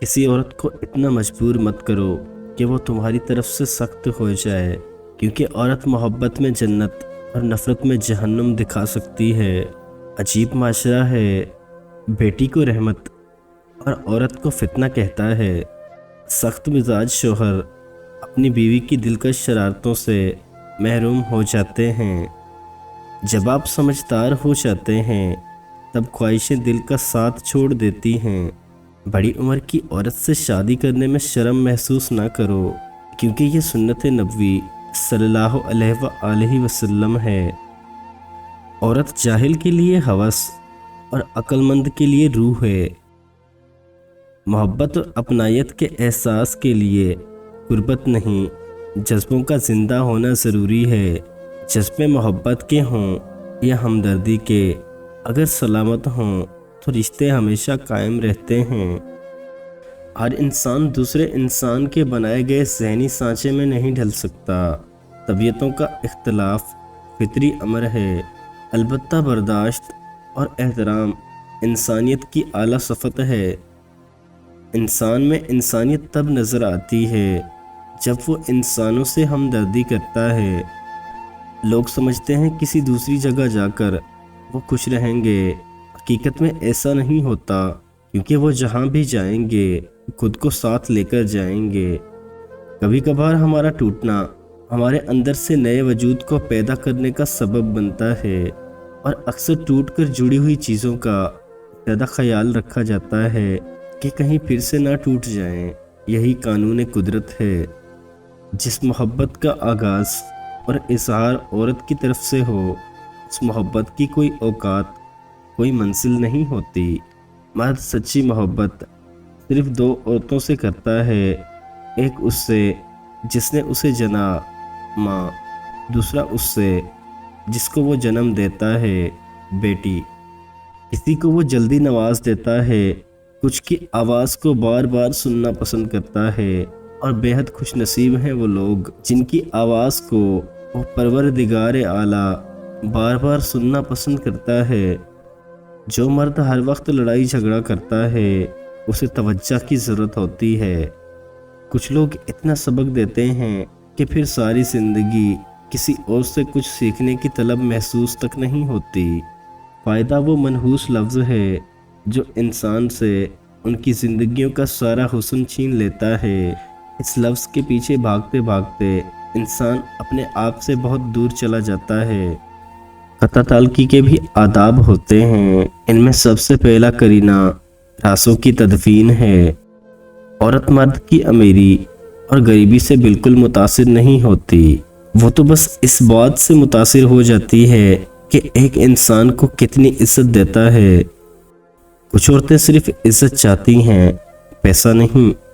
کسی عورت کو اتنا مجبور مت کرو کہ وہ تمہاری طرف سے سخت ہو جائے، کیونکہ عورت محبت میں جنت اور نفرت میں جہنم دکھا سکتی ہے۔ عجیب معاشرہ ہے، بیٹی کو رحمت اور عورت کو فتنہ کہتا ہے۔ سخت مزاج شوہر اپنی بیوی کی دلکش شرارتوں سے محروم ہو جاتے ہیں۔ جب آپ سمجھدار ہو جاتے ہیں تب خواہشیں دل کا ساتھ چھوڑ دیتی ہیں۔ بڑی عمر کی عورت سے شادی کرنے میں شرم محسوس نہ کرو، کیونکہ یہ سنت نبوی صلی اللہ علیہ وآلہ وسلم ہے۔ عورت جاہل کے لیے ہوس اور عقل مند کے لیے روح ہے۔ محبت اور اپنائیت کے احساس کے لیے قربت نہیں، جذبوں کا زندہ ہونا ضروری ہے۔ جذبے محبت کے ہوں یا ہمدردی کے، اگر سلامت ہوں تو رشتے ہمیشہ قائم رہتے ہیں۔ ہر انسان دوسرے انسان کے بنائے گئے ذہنی سانچے میں نہیں ڈھل سکتا۔ طبیعتوں کا اختلاف فطری امر ہے، البتہ برداشت اور احترام انسانیت کی اعلیٰ صفت ہے۔ انسان میں انسانیت تب نظر آتی ہے جب وہ انسانوں سے ہمدردی کرتا ہے۔ لوگ سمجھتے ہیں کسی دوسری جگہ جا کر وہ خوش رہیں گے، حقیقت میں ایسا نہیں ہوتا، کیونکہ وہ جہاں بھی جائیں گے خود کو ساتھ لے کر جائیں گے۔ کبھی کبھار ہمارا ٹوٹنا ہمارے اندر سے نئے وجود کو پیدا کرنے کا سبب بنتا ہے، اور اکثر ٹوٹ کر جڑی ہوئی چیزوں کا زیادہ خیال رکھا جاتا ہے کہ کہیں پھر سے نہ ٹوٹ جائیں۔ یہی قانون قدرت ہے۔ جس محبت کا آغاز اور اظہار عورت کی طرف سے ہو، اس محبت کی کوئی اوقات، کوئی منزل نہیں ہوتی۔ مرد سچی محبت صرف دو عورتوں سے کرتا ہے، ایک اس سے جس نے اسے جنا، ماں، دوسرا اس سے جس کو وہ جنم دیتا ہے، بیٹی۔ کسی کو وہ جلدی نواز دیتا ہے، کچھ کی آواز کو بار بار سننا پسند کرتا ہے، اور بے حد خوش نصیب ہیں وہ لوگ جن کی آواز کو وہ پروردگار اعلیٰ بار بار سننا پسند کرتا ہے۔ جو مرد ہر وقت لڑائی جھگڑا کرتا ہے اسے توجہ کی ضرورت ہوتی ہے۔ کچھ لوگ اتنا سبق دیتے ہیں کہ پھر ساری زندگی کسی اور سے کچھ سیکھنے کی طلب محسوس تک نہیں ہوتی۔ فائدہ وہ منحوس لفظ ہے جو انسان سے ان کی زندگیوں کا سارا حسن چھین لیتا ہے۔ اس لفظ کے پیچھے بھاگتے بھاگتے انسان اپنے آپ سے بہت دور چلا جاتا ہے۔ قطع تعلقی کے بھی آداب ہوتے ہیں، ان میں سب سے پہلا کرینہ راسوں کی تدفین ہے۔ عورت مرد کی امیری اور غریبی سے بالکل متاثر نہیں ہوتی، وہ تو بس اس بات سے متاثر ہو جاتی ہے کہ ایک انسان کو کتنی عزت دیتا ہے۔ کچھ عورتیں صرف عزت چاہتی ہیں، پیسہ نہیں۔